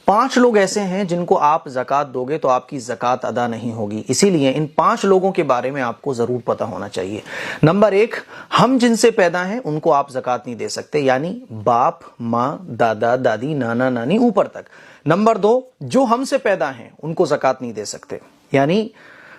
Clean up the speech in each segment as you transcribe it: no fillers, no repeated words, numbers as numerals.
5 لوگ ایسے ہیں جن کو آپ زکوٰۃ دو گے تو آپ کی زکوٰۃ ادا نہیں ہوگی، اسی لیے ان 5 لوگوں کے بارے میں آپ کو ضرور پتہ ہونا چاہیے۔ نمبر 1، ہم جن سے پیدا ہیں ان کو آپ زکوٰۃ نہیں دے سکتے، یعنی باپ، ماں، دادا، دادی، نانا، نانی، اوپر تک۔ نمبر 2، جو ہم سے پیدا ہیں ان کو زکوٰۃ نہیں دے سکتے، یعنی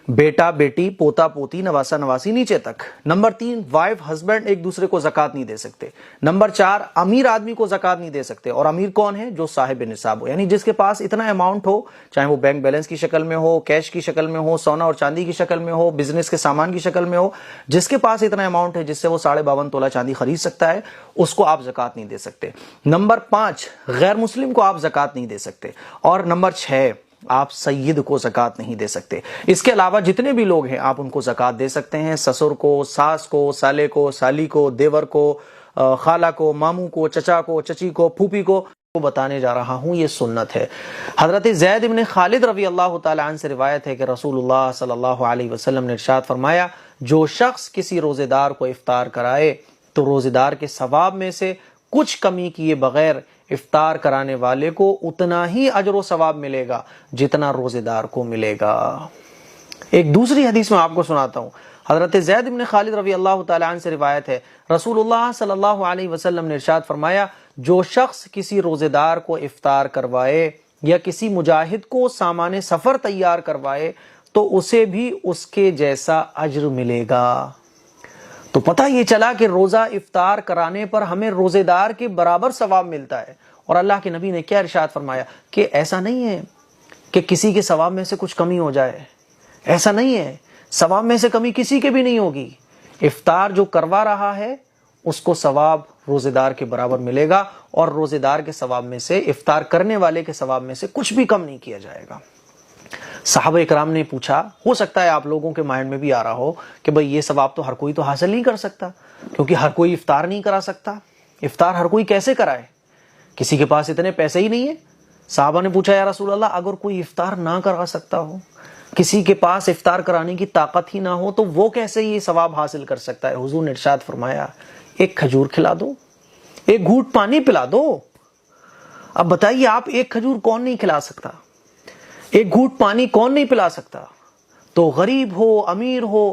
بیٹا، بیٹی، پوتا، پوتی، نواسا، نواسی، نیچے تک۔ نمبر 3، وائف، ہسبینڈ ایک دوسرے کو زکوٰۃ نہیں دے سکتے۔ نمبر 4، امیر آدمی کو زکوٰۃ نہیں دے سکتے، اور امیر کون ہے؟ جو صاحب نصاب ہو، یعنی جس کے پاس اتنا اماؤنٹ ہو، چاہے وہ بینک بیلنس کی شکل میں ہو، کیش کی شکل میں ہو، سونا اور چاندی کی شکل میں ہو، بزنس کے سامان کی شکل میں ہو، جس کے پاس اتنا اماؤنٹ ہے جس سے وہ 52.5 تولہ چاندی خرید سکتا ہے، اس کو آپ زکوٰۃ نہیں دے سکتے۔ نمبر 5، غیر مسلم کو آپ زکوٰۃ نہیں دے سکتے۔ اور نمبر 6، آپ سید کو زکوٰۃ نہیں دے سکتے۔ اس کے علاوہ جتنے بھی لوگ ہیں آپ ان کو زکوٰۃ دے سکتے ہیں، سسر کو، ساس کو، سالے کو، سالی کو، دیور کو، خالہ کو، ماموں کو، چچا کو، چچی کو، پھوپھی کو بتانے جا رہا ہوں، یہ سنت ہے۔ حضرت زید بن خالد رضی اللہ تعالی عنہ سے روایت ہے کہ رسول اللہ صلی اللہ علیہ وسلم نے ارشاد فرمایا، جو شخص کسی روزے دار کو افطار کرائے تو روزے دار کے ثواب میں سے کچھ کمی کیے بغیر افطار کرانے والے کو اتنا ہی اجر و ثواب ملے گا جتنا روزے دار کو ملے گا۔ ایک دوسری حدیث میں آپ کو سناتا ہوں، حضرت زید بن خالد رضی اللہ تعالی عنہ سے روایت ہے، رسول اللہ صلی اللہ علیہ وسلم نے ارشاد فرمایا، جو شخص کسی روزے دار کو افطار کروائے یا کسی مجاہد کو سامان سفر تیار کروائے تو اسے بھی اس کے جیسا اجر ملے گا۔ تو پتہ یہ چلا کہ روزہ افطار کرانے پر ہمیں روزے دار کے برابر ثواب ملتا ہے۔ اور اللہ کے نبی نے کیا ارشاد فرمایا کہ ایسا نہیں ہے کہ کسی کے ثواب میں سے کچھ کمی ہو جائے، ایسا نہیں ہے، ثواب میں سے کمی کسی کے بھی نہیں ہوگی۔ افطار جو کروا رہا ہے اس کو ثواب روزے دار کے برابر ملے گا، اور روزے دار کے ثواب میں سے، افطار کرنے والے کے ثواب میں سے کچھ بھی کم نہیں کیا جائے گا۔ صحابہ اکرام نے پوچھا، ہو سکتا ہے آپ لوگوں کے مائنڈ میں بھی آ رہا ہو کہ بھئی یہ ثواب تو ہر کوئی تو حاصل نہیں کر سکتا، کیونکہ ہر کوئی افطار نہیں کرا سکتا، افطار ہر کوئی کیسے کرائے؟ کسی کے پاس اتنے پیسے ہی نہیں ہیں۔ صحابہ نے پوچھا، یا رسول اللہ اگر کوئی افطار نہ کرا سکتا ہو، کسی کے پاس افطار کرانے کی طاقت ہی نہ ہو، تو وہ کیسے یہ ثواب حاصل کر سکتا ہے؟ حضور نے ارشاد فرمایا، ایک کھجور کھلا دو، ایک گھونٹ پانی پلا دو۔ اب بتائیے، آپ ایک کھجور کون نہیں کھلا سکتا؟ ایک گھونٹ پانی کون نہیں پلا سکتا؟ تو غریب ہو، امیر ہو،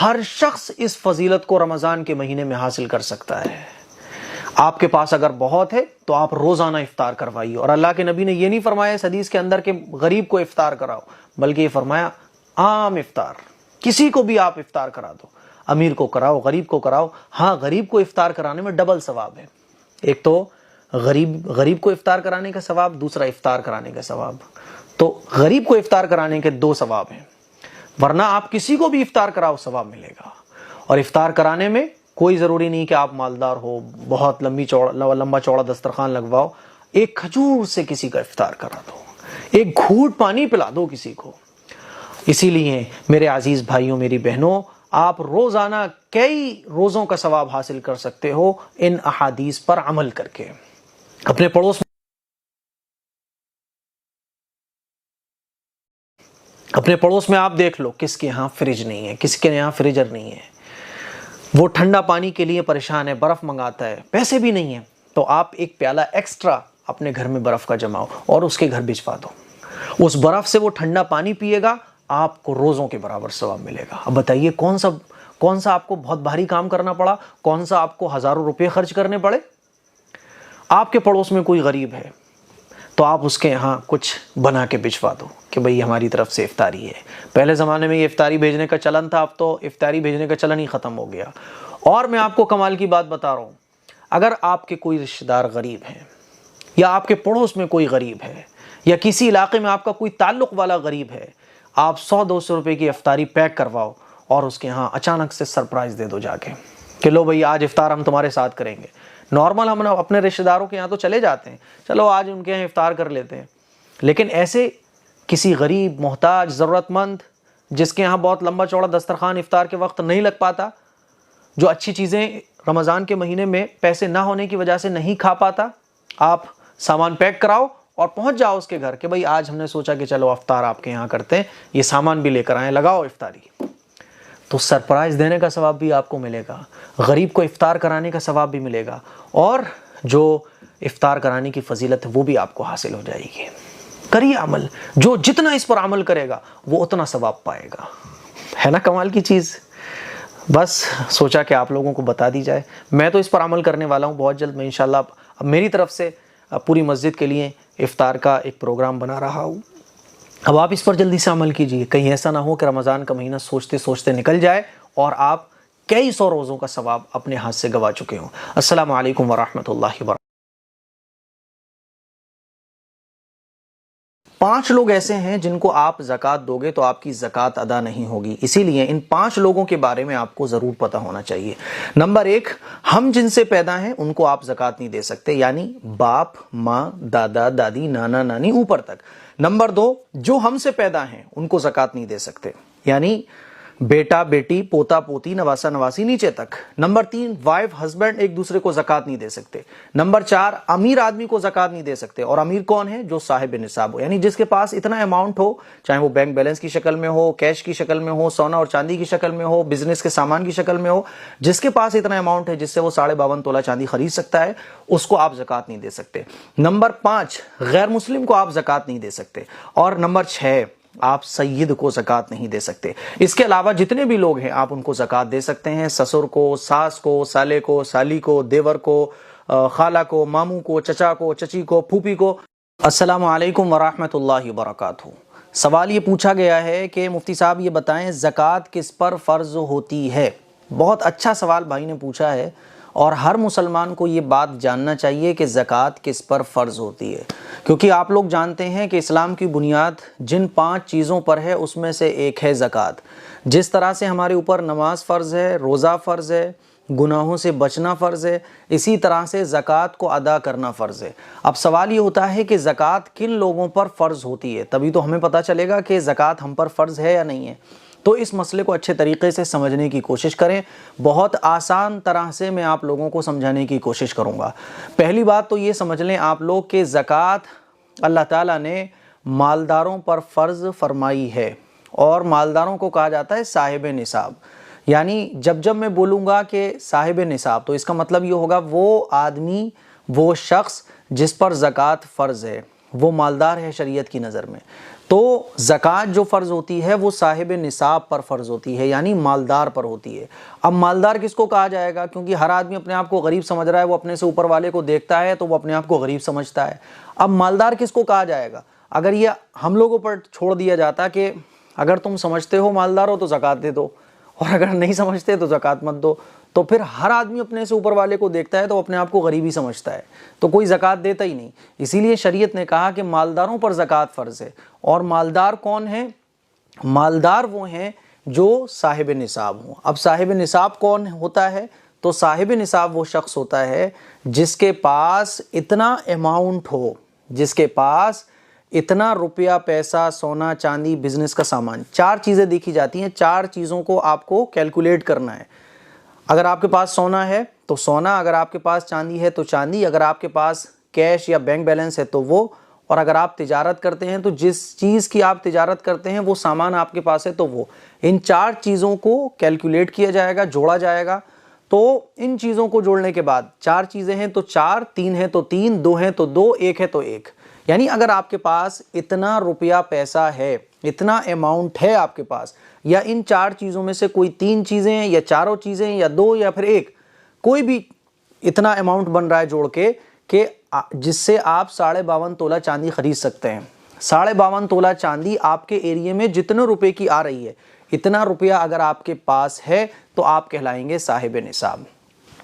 ہر شخص اس فضیلت کو رمضان کے مہینے میں حاصل کر سکتا ہے۔ آپ کے پاس اگر بہت ہے تو آپ روزانہ افطار کروائیے، اور اللہ کے نبی نے یہ نہیں فرمایا اس حدیث کے اندر کہ غریب کو افطار کراؤ، بلکہ یہ فرمایا عام افطار، کسی کو بھی آپ افطار کرا دو، امیر کو کراؤ، غریب کو کراؤ۔ ہاں، غریب کو افطار کرانے میں ڈبل ثواب ہے، ایک تو غریب کو افطار کرانے کا ثواب، دوسرا افطار کرانے کا ثواب۔ تو غریب کو افطار کرانے کے 2 ثواب ہیں، ورنہ آپ کسی کو بھی افطار کراؤ ثواب ملے گا۔ اور افطار کرانے میں کوئی ضروری نہیں کہ آپ مالدار ہو، بہت لمبا چوڑا دسترخوان لگواؤ، ایک کھجور سے کسی کا افطار کرا دو، ایک گھونٹ پانی پلا دو کسی کو۔ اسی لیے میرے عزیز بھائیوں، میری بہنوں، آپ روزانہ کئی روزوں کا ثواب حاصل کر سکتے ہو ان احادیث پر عمل کر کے۔ اپنے پڑوس میں آپ دیکھ لو، کس کے یہاں فریج نہیں ہے، کس کے یہاں فریجر نہیں ہے، وہ ٹھنڈا پانی کے لیے پریشان ہے، برف منگاتا ہے، پیسے بھی نہیں ہیں، تو آپ ایک پیالہ ایکسٹرا اپنے گھر میں برف کا جماؤ اور اس کے گھر بھجوا دو، اس برف سے وہ ٹھنڈا پانی پیے گا، آپ کو روزوں کے برابر ثواب ملے گا۔ اب بتائیے کون سا آپ کو بہت بھاری کام کرنا پڑا، کون سا آپ کو ہزاروں روپے خرچ کرنے پڑے؟ آپ کے پڑوس میں کوئی غریب ہے تو آپ اس کے یہاں کچھ بنا کے بھجوا دو کہ بھئی ہماری طرف سے افطاری ہے۔ پہلے زمانے میں یہ افطاری بھیجنے کا چلن تھا، اب تو افطاری بھیجنے کا چلن ہی ختم ہو گیا۔ اور میں آپ کو کمال کی بات بتا رہا ہوں، اگر آپ کے کوئی رشتہ دار غریب ہیں، یا آپ کے پڑوس میں کوئی غریب ہے، یا کسی علاقے میں آپ کا کوئی تعلق والا غریب ہے، آپ 100-200 روپے کی افطاری پیک کرواؤ اور اس کے ہاں اچانک سے سرپرائز دے دو جا کے کہ لو بھئی آج افطار ہم تمہارے ساتھ کریں گے۔ نارمل ہم اپنے رشتہ داروں کے یہاں تو چلے جاتے ہیں، چلو آج ان کے یہاں افطار کر لیتے ہیں، لیکن ایسے کسی غریب، محتاج، ضرورت مند جس کے یہاں بہت لمبا چوڑا دسترخوان افطار کے وقت نہیں لگ پاتا، جو اچھی چیزیں رمضان کے مہینے میں پیسے نہ ہونے کی وجہ سے نہیں کھا پاتا، آپ سامان پیک کراؤ اور پہنچ جاؤ اس کے گھر کہ بھئی آج ہم نے سوچا کہ چلو افطار آپ کے یہاں کرتے ہیں، یہ سامان بھی لے کر آئیں، لگاؤ افطاری۔ تو سرپرائز دینے کا ثواب بھی آپ کو ملے گا، غریب کو افطار کرانے کا ثواب بھی ملے گا، اور جو افطار کرانے کی فضیلت ہے وہ بھی آپ کو حاصل ہو جائے گی۔ کریے عمل، جو جتنا اس پر عمل کرے گا وہ اتنا ثواب پائے گا. ہے نا کمال کی چیز. بس سوچا کہ آپ لوگوں کو بتا دی جائے. میں تو اس پر عمل کرنے والا ہوں. بہت جلد میں انشاءاللہ اب میری طرف سے پوری مسجد کے لیے افطار کا ایک پروگرام بنا رہا ہوں. اب آپ اس پر جلدی سے عمل کیجئے. کہیں ایسا نہ ہو کہ رمضان کا مہینہ سوچتے سوچتے نکل جائے اور آپ کئی سو روزوں کا ثواب اپنے ہاتھ سے گوا چکے ہوں. السلام علیکم ورحمۃ اللہ وبرکاتہ. 5 لوگ ایسے ہیں جن کو آپ زکوٰۃ دو گے تو آپ کی زکوٰۃ ادا نہیں ہوگی. اسی لیے ان 5 لوگوں کے بارے میں آپ کو ضرور پتہ ہونا چاہیے. نمبر 1، ہم جن سے پیدا ہیں ان کو آپ زکوٰۃ نہیں دے سکتے، یعنی باپ، ماں، دادا، دادی، نانا، نانی اوپر تک. نمبر 2، جو ہم سے پیدا ہیں ان کو زکوٰۃ نہیں دے سکتے، یعنی بیٹا، بیٹی، پوتا، پوتی، نواسا، نواسی نیچے تک. نمبر 3، وائف، ہسبینڈ ایک دوسرے کو زکوٰۃ نہیں دے سکتے. نمبر 4، امیر آدمی کو زکوٰۃ نہیں دے سکتے. اور امیر کون ہے؟ جو صاحب نصاب ہو، یعنی جس کے پاس اتنا اماؤنٹ ہو، چاہے وہ بینک بیلنس کی شکل میں ہو، کیش کی شکل میں ہو، سونا اور چاندی کی شکل میں ہو، بزنس کے سامان کی شکل میں ہو، جس کے پاس اتنا اماؤنٹ ہے جس سے وہ 52.5 تولہ چاندی خرید سکتا ہے، اس کو آپ زکوٰۃ نہیں دے سکتے. نمبر 5، غیر مسلم کو آپ زکوٰۃ نہیں دے سکتے. اور نمبر 6، آپ سید کو زکوٰۃ نہیں دے سکتے. اس کے علاوہ جتنے بھی لوگ ہیں آپ ان کو زکوٰۃ دے سکتے ہیں. سسر کو، ساس کو، سالے کو، سالی کو، دیور کو، خالہ کو، ماموں کو، چچا کو، چچی کو، پھوپھی کو. السلام علیکم ورحمۃ اللہ وبرکاتہ. سوال یہ پوچھا گیا ہے کہ مفتی صاحب یہ بتائیں زکوٰۃ کس پر فرض ہوتی ہے؟ بہت اچھا سوال بھائی نے پوچھا ہے، اور ہر مسلمان کو یہ بات جاننا چاہیے کہ زکوٰۃ کس پر فرض ہوتی ہے. کیونکہ آپ لوگ جانتے ہیں کہ اسلام کی بنیاد جن 5 چیزوں پر ہے اس میں سے ایک ہے زکوٰۃ. جس طرح سے ہمارے اوپر نماز فرض ہے، روزہ فرض ہے، گناہوں سے بچنا فرض ہے، اسی طرح سے زکوٰۃ کو ادا کرنا فرض ہے. اب سوال یہ ہوتا ہے کہ زکوٰۃ کن لوگوں پر فرض ہوتی ہے، تبھی تو ہمیں پتہ چلے گا کہ زکوٰۃ ہم پر فرض ہے یا نہیں ہے. تو اس مسئلے کو اچھے طریقے سے سمجھنے کی کوشش کریں. بہت آسان طرح سے میں آپ لوگوں کو سمجھانے کی کوشش کروں گا. پہلی بات تو یہ سمجھ لیں آپ لوگ کہ زکوٰۃ اللہ تعالیٰ نے مالداروں پر فرض فرمائی ہے، اور مالداروں کو کہا جاتا ہے صاحب نصاب. یعنی جب میں بولوں گا کہ صاحب نصاب تو اس کا مطلب یہ ہوگا وہ آدمی، وہ شخص جس پر زکوٰۃ فرض ہے، وہ مالدار ہے شریعت کی نظر میں. تو زکوٰۃ جو فرض ہوتی ہے وہ صاحب نصاب پر فرض ہوتی ہے، یعنی مالدار پر ہوتی ہے. اب مالدار کس کو کہا جائے گا؟ کیونکہ ہر آدمی اپنے آپ کو غریب سمجھ رہا ہے، وہ اپنے سے اوپر والے کو دیکھتا ہے تو وہ اپنے آپ کو غریب سمجھتا ہے. اب مالدار کس کو کہا جائے گا؟ اگر یہ ہم لوگوں پر چھوڑ دیا جاتا کہ اگر تم سمجھتے ہو مالدار ہو تو زکوٰۃ دے دو، اور اگر نہیں سمجھتے تو زکوٰۃ مت دو، تو پھر ہر آدمی اپنے سے اوپر والے کو دیکھتا ہے تو اپنے آپ کو غریب ہی سمجھتا ہے، تو کوئی زکوٰۃ دیتا ہی نہیں. اسی لیے شریعت نے کہا کہ مالداروں پر زکوٰۃ فرض ہے. اور مالدار کون ہیں؟ مالدار وہ ہیں جو صاحب نصاب ہوں. اب صاحب نصاب کون ہوتا ہے؟ تو صاحب نصاب وہ شخص ہوتا ہے جس کے پاس اتنا اماؤنٹ ہو، جس کے پاس اتنا روپیہ، پیسہ، سونا، چاندی، بزنس کا سامان. 4 چیزیں دیکھی جاتی ہیں، 4 چیزوں کو آپ کو کیلکولیٹ کرنا ہے. اگر آپ کے پاس سونا ہے تو سونا، اگر آپ کے پاس چاندی ہے تو چاندی، اگر آپ کے پاس کیش یا بینک بیلنس ہے تو وہ، اور اگر آپ تجارت کرتے ہیں تو جس چیز کی آپ تجارت کرتے ہیں وہ سامان آپ کے پاس ہے تو وہ. ان 4 چیزوں کو کیلکولیٹ کیا جائے گا، جوڑا جائے گا. تو ان چیزوں کو جوڑنے کے بعد 4 چیزیں ہیں تو 4، 3 ہیں تو 3، 2 ہیں تو 2، 1 ہے تو 1. یعنی اگر آپ کے پاس اتنا روپیہ پیسہ ہے، اتنا اماؤنٹ ہے آپ کے پاس، یا ان 4 چیزوں میں سے کوئی 3 چیزیں ہیں، یا 4 چیزیں ہیں، یا 2، یا پھر 1، کوئی بھی اتنا اماؤنٹ بن رہا ہے جوڑ کے کہ جس سے آپ 52.5 تولہ چاندی خرید سکتے ہیں. 52.5 تولہ چاندی آپ کے ایریے میں جتنے روپے کی آ رہی ہے، اتنا روپیہ اگر آپ کے پاس ہے تو آپ کہلائیں گے صاحب نصاب.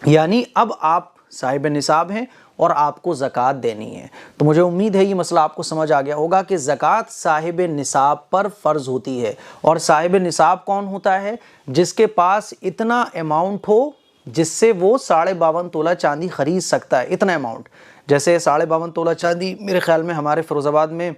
یعنی اب آپ صاحب نصاب ہیں اور آپ کو زکوٰۃ دینی ہے. تو مجھے امید ہے یہ مسئلہ آپ کو سمجھ آ گیا ہوگا کہ زکوٰۃ صاحب نصاب پر فرض ہوتی ہے. اور صاحب نصاب کون ہوتا ہے؟ جس کے پاس اتنا اماؤنٹ ہو جس سے وہ 52.5 تولہ چاندی خرید سکتا ہے. اتنا اماؤنٹ، جیسے 52.5 تولہ چاندی میرے خیال میں ہمارے فیروز آباد میں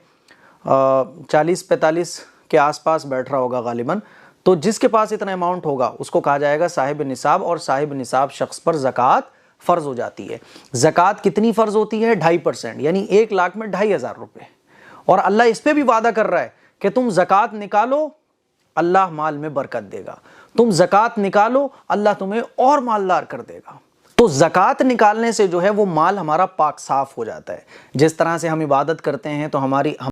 40-45 کے آس پاس بیٹھ رہا ہوگا غالباً. تو جس کے پاس اتنا اماؤنٹ ہوگا اس کو کہا جائے گا صاحب نصاب، اور صاحب نصاب شخص پر زکوٰۃ فرض ہو جاتی ہے. زکوٰۃ کتنی فرض ہوتی ہے؟ 2.5%، یعنی 1 لاکھ میں 2,500 روپے. اور اللہ اس پہ بھی وعدہ کر رہا ہے کہ تم زکوٰۃ نکالو اللہ مال میں برکت دے گا، تم زکوٰۃ نکالو اللہ تمہیں اور مالدار کر دے گا. تو زکوٰۃ نکالنے سے جو ہے وہ مال ہمارا پاک صاف ہو جاتا ہے. جس طرح سے ہم عبادت کرتے ہیں تو ہماری